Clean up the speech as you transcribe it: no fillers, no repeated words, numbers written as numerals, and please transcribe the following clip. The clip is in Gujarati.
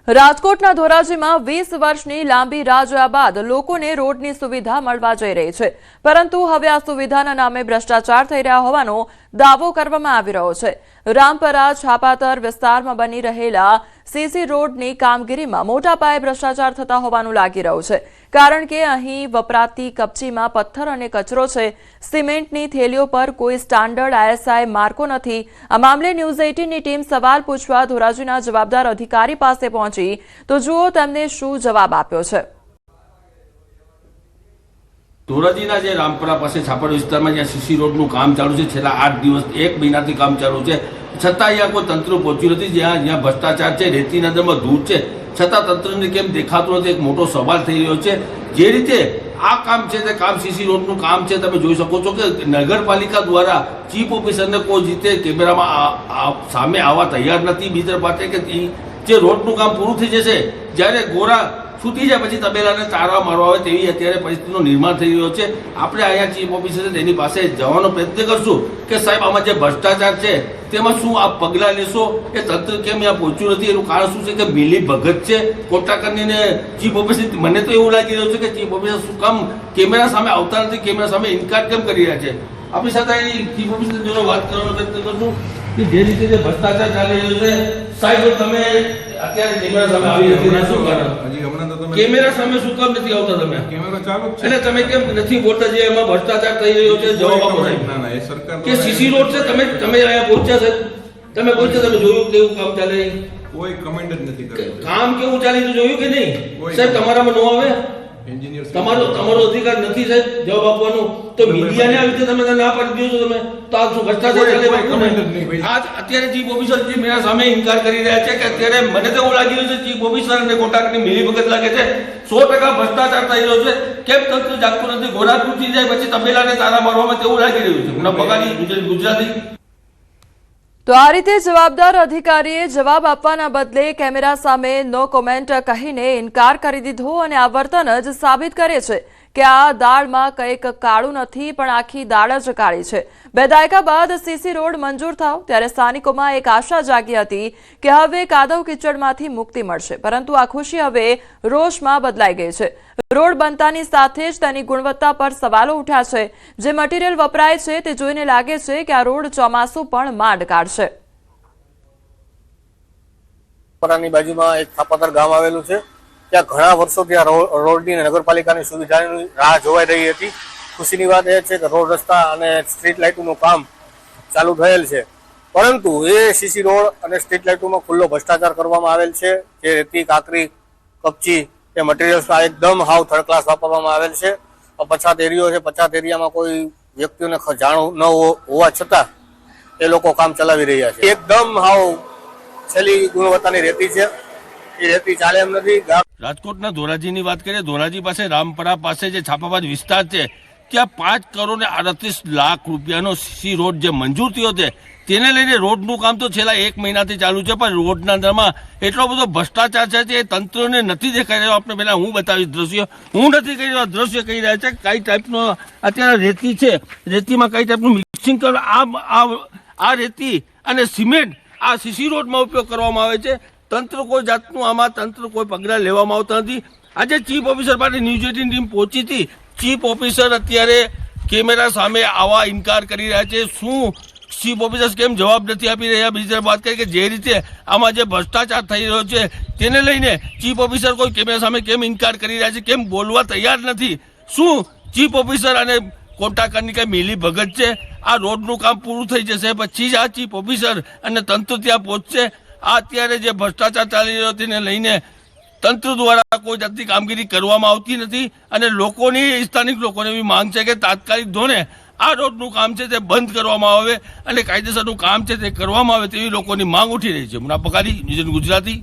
રાજકોટના ધોરાજીમાં 20 વર્ષની લાંબી રાહ જોયા બાદ લોકોને રોડની સુવિધા મળવા જઈ રહી છે, પરંતુ હવે આ સુવિધાના નામે ભ્રષ્ટાચાર થઈ રહ્યા હોવાનો દાવો કરવામાં આવી રહ્યો છે। રામપરા છાપાતર વિસ્તારમાં બની રહેલા સીસી રોડની કામગીરીમાં મોટા પાયે ભ્રષ્ટાચાર થતા હોવાનું લાગી રહ્યું છે, કારણ કે અહીં વપરાતી કપચીમાં પથ્થર અને કચરો છે। સિમેન્ટની થેલીઓ પર કોઈ સ્ટાન્ડર્ડ ISI માર્કો નથી। આ મામલે ન્યૂઝ 18ની ટીમ સવાલ પૂછવા ધોરાજીના જવાબદાર અધિકારી પાસે પહોંચી તો જુઓ તેમને શું જવાબ આપ્યો છે। ધોરાજીના જે રામપરા પાસે છાપડ વિસ્તારમાં જ્યાં સીસી રોડનું કામ ચાલુ છે, છેલ્લા 8 દિવસ 1 મહિનાથી કામ ચાલુ છે, છતાં અહીંયા કોઈ તંત્ર પહોંચ્યું નથી। જ્યાં ભ્રષ્ટાચાર છે, રેતીના દરમાં ધૂળ છે, છતાં તંત્રને કેમ દેખાતું નથી, એક મોટો સવાલ થઈ રહ્યો છે। જે રીતે આ કામ છે તે કામ સીસી રોડનું કામ છે, તમે જોઈ શકો છો કે નગરપાલિકા દ્વારા ચીફ ઓફિસરને કોઈ રીતે કેમેરામાં સામે આવવા તૈયાર નથી। બીજી વાત કે જે રોડનું કામ પૂરું થઈ જશે, જ્યારે ગોરા છૂટી જાય પછી તબેલાને તારા મારવા આવે તેવી અત્યારે પરિસ્થિતિનું નિર્માણ થઈ રહ્યો છે। આપણે અહીંયા ચીફ ઓફિસર છે તેની પાસે જવાનો પ્રયત્ન કરશું કે સાહેબ આમાં જે ભ્રષ્ટાચાર છે તેમાં શું આપ પગલાં લેશો, એ તંત્ર કેમ અહીંયા પહોંચ્યું નથી, એનું કારણ શું છે કે મિલી ભગત છે કોન્ટ્રાક્ટરની ચીફ ઓફિસર। મને તો એવું લાગી રહ્યું છે કે ચીફ ઓફિસર શું કામ કેમેરા સામે આવતા નથી, કેમેરા સામે ઇનકાર કેમ કરી રહ્યા છે। આપણી સાથે ચીફ ઓફિસર જોડે વાત કરવાનો પ્રયત્ન કરશું કે જે રીતે જે ભ્રષ્ટાચાર ચાલી રહ્યો છે, સાહેબ તમે અત્યારે કેમેરા સામે આવી નથી, શું કારણ? કેમેરા સામે શું કામ નથી આવતા તમે? કેમેરા ચાલુ છે એટલે તમે કેમ નથી બોલતા જે એમાં ભ્રષ્ટાચાર થઈ રહ્યો છે? જવાબ આપો સાહેબ। ના ના, એ સરકાર કે સીસી રોડ છે, તમે અહીંયા પહોંચ્યા છે, તમે પહોંચ્યા, તમે જોયું કેવું કામ ચાલે? કોઈ કમેન્ટ જ નથી કર્યો। કામ કેવું ચાલી તો જોયું કે નહીં સાહેબ? તમારામાં ન આવે? એન્જિનિયર તમારો અધિકાર નથી સાહેબ જવાબ આપવાનો, તો મીડિયાને આવી રીતે તમે ના પાડી દો છો તમે, તો આ શું ભ્રષ્ટાચાર ચાલે? આજ અત્યારે ચીફ ઓફિસર જે મેરા સામે ઇનકાર કરી રહ્યા છે કે અત્યારે મને તો એવું લાગી રહ્યું છે ચીફ ઓફિસર અને કોન્ટ્રાક્ટની મિલીભગત લાગે છે। 100% ભ્રષ્ટાચાર થઈ રહ્યો છે, કેમ તંત્ર જાગતું નથી? ઘોડા તૂટી જાય પછી તબેલાને તારા મારવામાં તેવું લાગી રહ્યું છે। મને બગાડી ગુજરાતી તો આ રીતે જવાબદાર અધિકારીએ જવાબ આપવાના બદલે કેમેરા સામે નો કોમેન્ટ કહીને ઇનકાર કરી દીધો અને આ વર્તન જ સાબિત કરે છે કે આ દાળમાં કંઈક કાળું નથી, પણ આખી દાળ જ કાળી છે। 2 દાયકા બાદ સીસી રોડ મંજૂર થાવ ત્યારે સ્થાનિકોમાં એક આશા જાગી હતી કે હવે કાદવ કિચડમાંથી મુક્તિ મળશે, પરંતુ આ ખુશી હવે રોષમાં બદલાઈ ગઈ છે। રોડ બનતાની સાથે જ તેની ગુણવત્તા પર સવાલો ઉઠ્યા છે। જે મટીરીયલ વપરાય છે તે જોઈને લાગે છે કે આ રોડ ચોમાસું પણ માંડ કાઢશે। પરાની બાજુમાં એક થાપાતર ગામ આવેલું છે, ત્યાં ઘણા વર્ષોથી આ રોડની નગરપાલિકાની સુવિધાની રાહ જોવાઈ રહી હતી। ખુશીની વાત એ છે કે રોડ રસ્તા અને સ્ટ્રીટ લાઇટોનું કામ ચાલુ થયેલ છે, પરંતુ એ સીસી રોડ અને સ્ટ્રીટ લાઇટોમાં ખુલ્લો ભ્રષ્ટાચાર કરવામાં આવેલ છે। જે રેતી, કાંકરી, કપચી એ મટીરિયલ્સ એકદમ હાવ થર્ડ ક્લાસ વાપરવામાં આવેલ છે। પછાત એરિયો છે, પછાત એરિયામાં કોઈ વ્યક્તિઓને જાણ ન હોવા છતાં એ લોકો કામ ચલાવી રહ્યા છે। એકદમ હાવ છેલ્લી ગુણવત્તાની રેતી છે, એ રેતી ચાલે એમ નથી। રાજકોટના ધોરાજીની વાત કરીએ, ધોરાજી પાસે રામપરા પાસે જે છાપાબાદ વિસ્તાર છે, ત્યાં 5 કરોડ ને 38 લાખ રૂપિયાનો સીસી રોડ જે મંજૂર થયો છે, તેને લઈને રોડનું કામ તો છેલ્લા 1 મહિનાથી ચાલુ છે, પણ રોડના અંદરમાં એટલો બધો ભ્રષ્ટાચાર છે તે તંત્રને નથી દેખાઈ રહ્યો। આપણે પહેલા હું બતાવીશ દ્રશ્ય, હું નથી કહી રહ્યો, દ્રશ્ય કહી રહ્યા છે કઈ ટાઈપનો અત્યારે રેતી છે, રેતીમાં કઈ ટાઈપનું મિક્સિંગ કરવા, આ રેતી અને સિમેન્ટ આ સીસી રોડમાં ઉપયોગ કરવામાં આવે છે। તંત્ર કોઈ જાતનું આમાં કોઈ પગલાં લેવામાં આવતા નથી। આજે ચીફ ઓફિસર પાસે ન્યૂઝ 18 ટીમ પહોંચી હતી, ચીફ ઓફિસર અત્યારે કેમેરા સામે આવા ઇનકાર કરી રહ્યા છે। શું ચીફ ઓફિસર કેમ જવાબ નથી આપી રહ્યા? બીજી વાત કરી કે જે રીતે આમાં જે ભ્રષ્ટાચાર થઈ રહ્યો છે તેને લઈને ચીફ ઓફિસર કોઈ કેમેરા સામે કેમ ઇનકાર કરી રહ્યા છે, કેમ બોલવા તૈયાર નથી? શું ચીફ ઓફિસર અને કોન્ટ્રાક્ટરની કઈ મિલી ભગત છે? આ રોડનું કામ પૂરું થઈ જશે પછી જ આ ચીફ ઓફિસર અને તંત્ર ત્યાં પહોંચશે। આ અત્યારે જે ભ્રષ્ટાચાર ચાલી રહ્યો તેને લઈને તંત્ર દ્વારા કોઈ જાતની કામગીરી કરવામાં આવતી નથી અને લોકોની, સ્થાનિક લોકોની એવી માંગ છે કે તાત્કાલિક ધોરણે આ રોડનું કામ છે તે બંધ કરવામાં આવે અને કાયદેસરનું કામ છે તે કરવામાં આવે તેવી લોકોની માંગ ઉઠી રહી છે। મુના પકારી, ન્યૂઝ 18 ગુજરાતી।